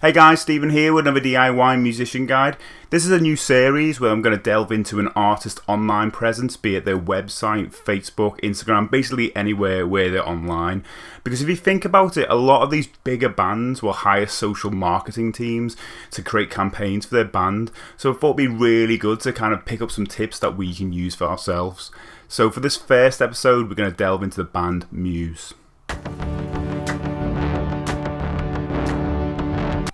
Hey guys, Stephen here with another DIY musician guide. This is a new series where I'm going to delve into an artist's online presence, be it their website, Facebook, Instagram, basically anywhere where they're online. Because if you think about it, a lot of these bigger bands will hire social marketing teams to create campaigns for their band. So I thought it'd be really good to kind of pick up some tips that we can use for ourselves. So for this first episode, we're going to delve into the band MUSE.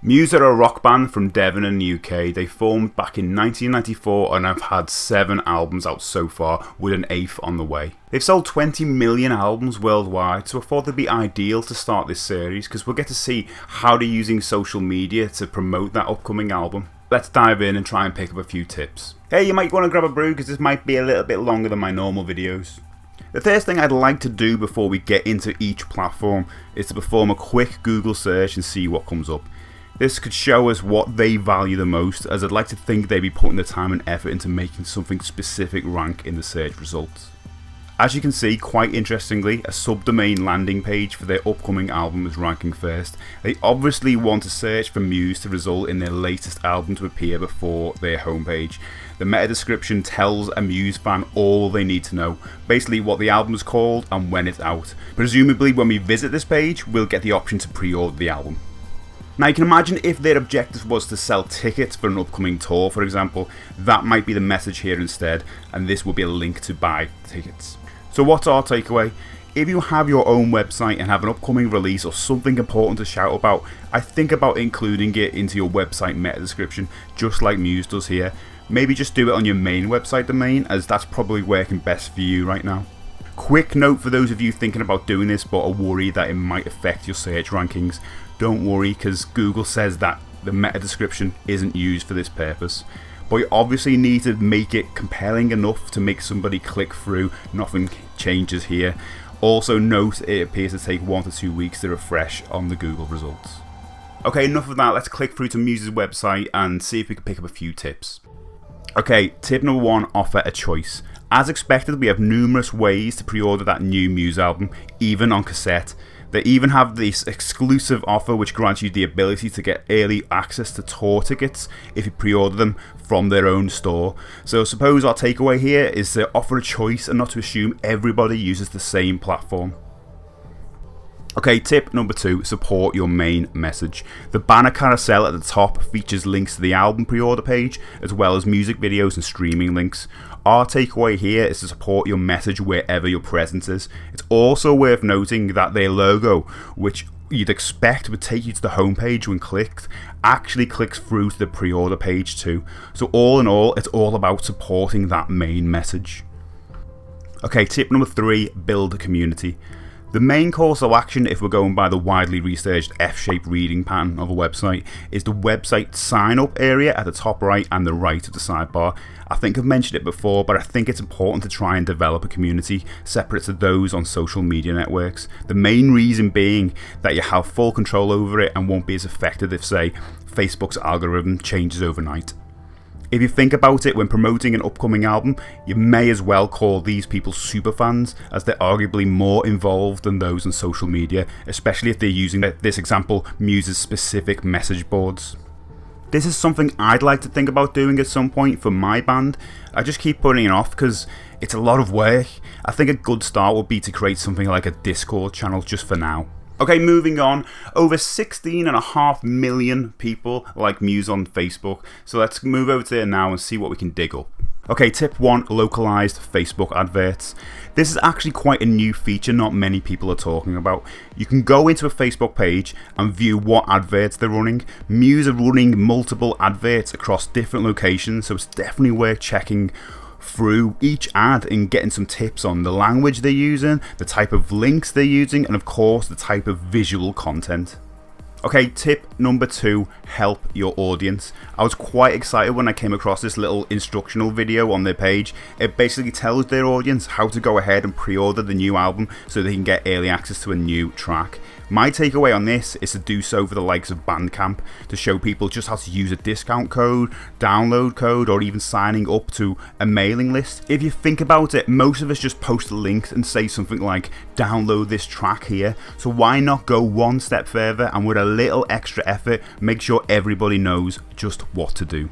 MUSE are a rock band from Devon in the UK. They formed back in 1994 and have had 7 albums out so far, with an 8th on the way. They've sold 20 million albums worldwide, so I thought it'd be ideal to start this series because we'll get to see how they're using social media to promote that upcoming album. Let's dive in and try and pick up a few tips. Hey, you might want to grab a brew because this might be a little bit longer than my normal videos. The first thing I'd like to do before we get into each platform is to perform a quick Google search and see what comes up. This could show us what they value the most, as I'd like to think they'd be putting the time and effort into making something specific rank in the search results. As you can see, quite interestingly, a subdomain landing page for their upcoming album is ranking first. They obviously want to search for MUSE to result in their latest album to appear before their homepage. The meta description tells a MUSE fan all they need to know, basically what the album is called and when it's out. Presumably when we visit this page, we'll get the option to pre-order the album. Now you can imagine if their objective was to sell tickets for an upcoming tour, for example, that might be the message here instead, and this will be a link to buy tickets. So what's our takeaway? If you have your own website and have an upcoming release or something important to shout about, I think about including it into your website meta description, just like MUSE does here. Maybe just do it on your main website domain, as that's probably working best for you right now. Quick note for those of you thinking about doing this but are worried that it might affect your search rankings. Don't worry, because Google says that the meta description isn't used for this purpose. But you obviously need to make it compelling enough to make somebody click through. Nothing changes here. Also note it appears to take 1 to 2 weeks to refresh on the Google results. Okay, enough of that. Let's click through to MUSE's website and see if we can pick up a few tips. Okay, tip number 1, offer a choice. As expected, we have numerous ways to pre-order that new MUSE album, even on cassette. They even have this exclusive offer which grants you the ability to get early access to tour tickets if you pre-order them from their own store. So suppose our takeaway here is to offer a choice and not to assume everybody uses the same platform. Okay, tip number 2, support your main message. The banner carousel at the top features links to the album pre-order page, as well as music videos and streaming links. Our takeaway here is to support your message wherever your presence is. It's also worth noting that their logo, which you'd expect would take you to the homepage when clicked, actually clicks through to the pre-order page too. So all in all, it's all about supporting that main message. Okay, tip number 3, build a community. The main course of action, if we're going by the widely researched F-shaped reading pattern of a website, is the website sign up area at the top right and the right of the sidebar. I think I've mentioned it before, but I think it's important to try and develop a community separate to those on social media networks. The main reason being that you have full control over it and won't be as affected if, say, Facebook's algorithm changes overnight. If you think about it, when promoting an upcoming album, you may as well call these people superfans, as they're arguably more involved than those on social media, especially if they're using, this example, MUSE's specific message boards. This is something I'd like to think about doing at some point for my band. I just keep putting it off because it's a lot of work. I think a good start would be to create something like a Discord channel just for now. Okay, moving on. Over 16.5 million people like MUSE on Facebook, so let's move over to there now and see what we can dig up. Okay, tip 1, localized Facebook adverts. This is actually quite a new feature not many people are talking about. You can go into a Facebook page and view what adverts they're running. MUSE are running multiple adverts across different locations, so it's definitely worth checking through each ad and getting some tips on the language they're using, the type of links they're using, and of course the type of visual content. Okay, tip number 2, help your audience. I was quite excited when I came across this little instructional video on their page. It basically tells their audience how to go ahead and pre-order the new album so they can get early access to a new track. My takeaway on this is to do so for the likes of Bandcamp, to show people just how to use a discount code, download code, or even signing up to a mailing list. If you think about it, most of us just post a link and say something like, download this track here. So why not go one step further and with a little extra effort, make sure everybody knows just what to do.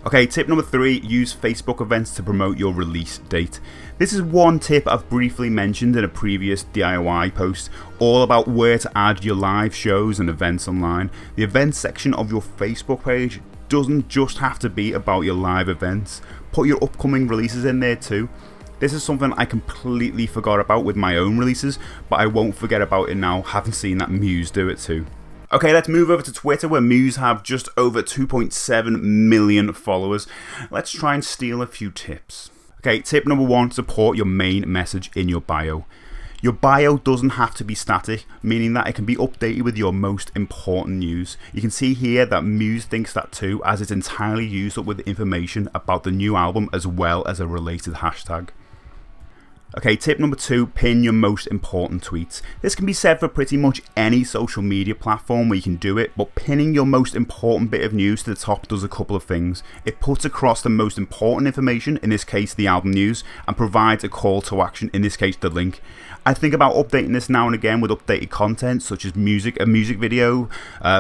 Okay, tip number 3, use Facebook events to promote your release date. This is one tip I've briefly mentioned in a previous DIY post, all about where to add your live shows and events online. The events section of your Facebook page doesn't just have to be about your live events. Put your upcoming releases in there too. This is something I completely forgot about with my own releases, but I won't forget about it now, having seen that MUSE do it too. Okay, let's move over to Twitter, where MUSE have just over 2.7 million followers. Let's try and steal a few tips. Okay, tip number 1, support your main message in your bio. Your bio doesn't have to be static, meaning that it can be updated with your most important news. You can see here that MUSE thinks that too, as it's entirely used up with information about the new album as well as a related hashtag. Okay, tip number 2, pin your most important tweets. This can be said for pretty much any social media platform where you can do it, but pinning your most important bit of news to the top does a couple of things. It puts across the most important information, in this case the album news, and provides a call to action, in this case the link. I think about updating this now and again with updated content such as a music video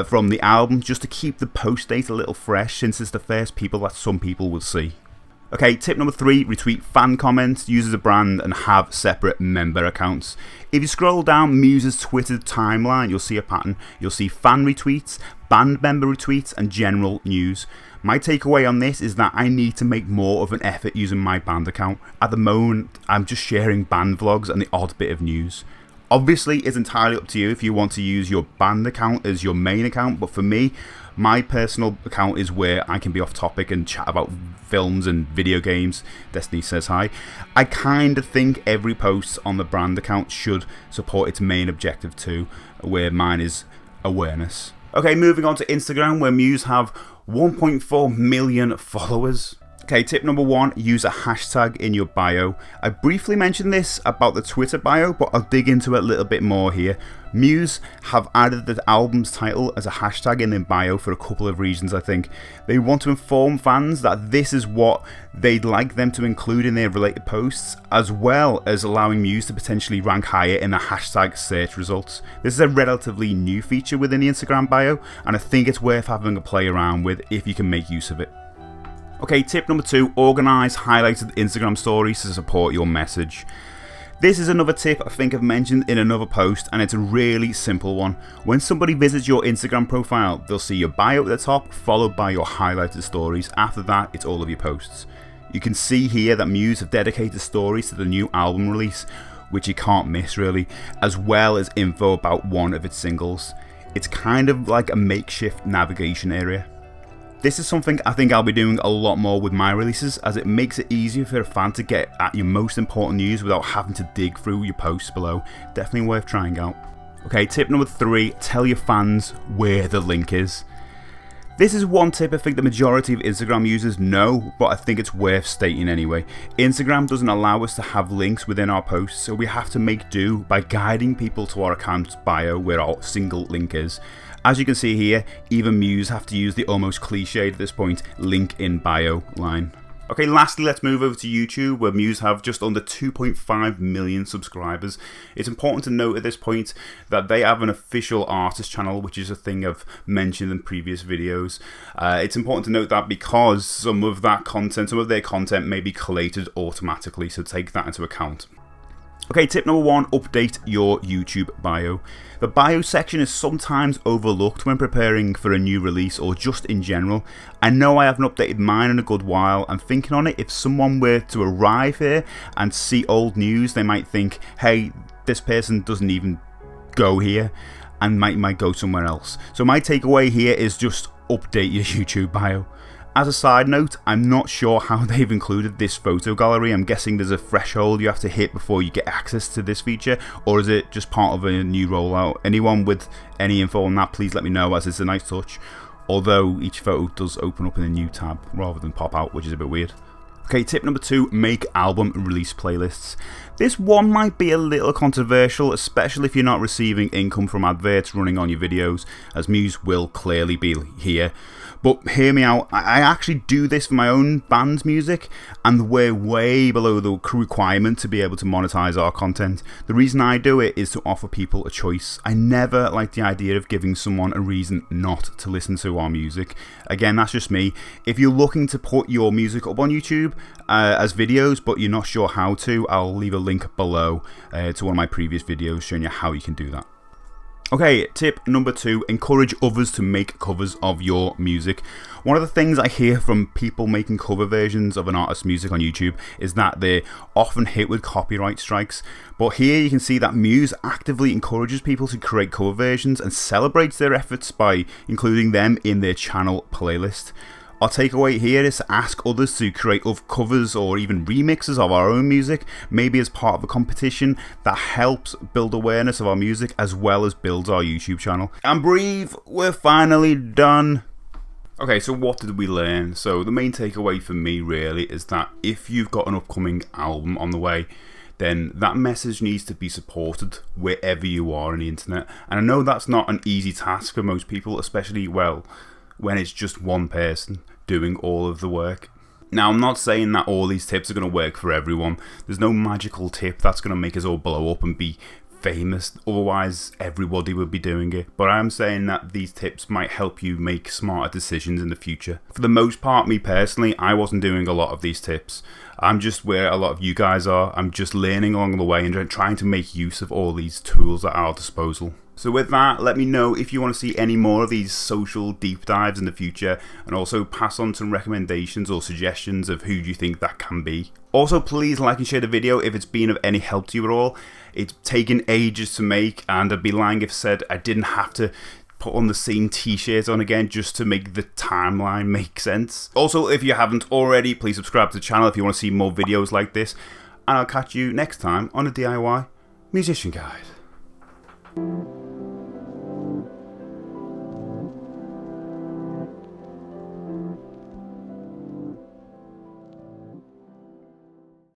from the album, just to keep the post date a little fresh, since it's the first people that some people will see. Okay, tip number 3, retweet fan comments, use as a brand, and have separate member accounts. If you scroll down MUSE's Twitter timeline, you'll see a pattern. You'll see fan retweets, band member retweets, and general news. My takeaway on this is that I need to make more of an effort using my band account. At the moment, I'm just sharing band vlogs and the odd bit of news. Obviously, it's entirely up to you if you want to use your band account as your main account, but for me, my personal account is where I can be off topic and chat about films and video games. Destiny says hi. I kind of think every post on the brand account should support its main objective too, where mine is awareness. Okay, moving on to Instagram, where MUSE have 1.4 million followers. Okay, tip number 1, use a hashtag in your bio. I briefly mentioned this about the Twitter bio, but I'll dig into it a little bit more here. MUSE have added the album's title as a hashtag in their bio for a couple of reasons, I think. They want to inform fans that this is what they'd like them to include in their related posts, as well as allowing MUSE to potentially rank higher in the hashtag search results. This is a relatively new feature within the Instagram bio, and I think it's worth having a play around with if you can make use of it. Okay, tip number 2, organise highlighted Instagram stories to support your message. This is another tip I think I've mentioned in another post, and it's a really simple one. When somebody visits your Instagram profile, they'll see your bio at the top, followed by your highlighted stories. After that, it's all of your posts. You can see here that MUSE have dedicated stories to the new album release, which you can't miss really, as well as info about one of its singles. It's kind of like a makeshift navigation area. This is something I think I'll be doing a lot more with my releases, as it makes it easier for a fan to get at your most important news without having to dig through your posts below. Definitely worth trying out. Okay, tip number 3, tell your fans where the link is. This is one tip I think the majority of Instagram users know, but I think it's worth stating anyway. Instagram doesn't allow us to have links within our posts, so we have to make do by guiding people to our account's bio where our single link is. As you can see here, even MUSE have to use the almost cliched at this point, link in bio line. Okay, lastly, let's move over to YouTube, where MUSE have just under 2.5 million subscribers. It's important to note at this point that they have an official artist channel, which is a thing I've mentioned in previous videos. It's important to note that because some of their content may be collated automatically, so take that into account. Okay, tip number 1, update your YouTube bio. The bio section is sometimes overlooked when preparing for a new release or just in general. I know I haven't updated mine in a good while. I'm thinking on it, if someone were to arrive here and see old news, they might think, hey, this person doesn't even go here, and might go somewhere else. So my takeaway here is just update your YouTube bio. As a side note, I'm not sure how they've included this photo gallery. I'm guessing there's a threshold you have to hit before you get access to this feature, or is it just part of a new rollout? Anyone with any info on that, please let me know, as it's a nice touch. Although each photo does open up in a new tab rather than pop out, which is a bit weird. Okay, tip number 2, make album release playlists. This one might be a little controversial, especially if you're not receiving income from adverts running on your videos, as MUSE will clearly be here. But hear me out, I actually do this for my own band's music, and we're way below the requirement to be able to monetize our content. The reason I do it is to offer people a choice. I never like the idea of giving someone a reason not to listen to our music. Again, that's just me. If you're looking to put your music up on YouTube as videos, but you're not sure how to, I'll leave a link below to one of my previous videos showing you how you can do that. Okay, tip number 2, encourage others to make covers of your music. One of the things I hear from people making cover versions of an artist's music on YouTube is that they're often hit with copyright strikes. But here you can see that MUSE actively encourages people to create cover versions and celebrates their efforts by including them in their channel playlist. Our takeaway here is to ask others to create covers or even remixes of our own music, maybe as part of a competition that helps build awareness of our music as well as builds our YouTube channel. And breathe, we're finally done. Okay, so what did we learn? So the main takeaway for me really is that if you've got an upcoming album on the way, then that message needs to be supported wherever you are on the internet. And I know that's not an easy task for most people, especially, well, when it's just one person doing all of the work. Now, I'm not saying that all these tips are going to work for everyone. There's no magical tip that's going to make us all blow up and be famous, otherwise everybody would be doing it. But I am saying that these tips might help you make smarter decisions in the future. For the most part, me personally, I wasn't doing a lot of these tips. I'm just where a lot of you guys are. I'm just learning along the way and trying to make use of all these tools at our disposal. So with that, let me know if you want to see any more of these social deep dives in the future, and also pass on some recommendations or suggestions of who you think that can be. Also, please like and share the video if it's been of any help to you at all. It's taken ages to make, and I'd be lying if I said I didn't have to put on the same t-shirt on again just to make the timeline make sense. Also, if you haven't already, please subscribe to the channel if you want to see more videos like this, and I'll catch you next time on a DIY Musician Guide.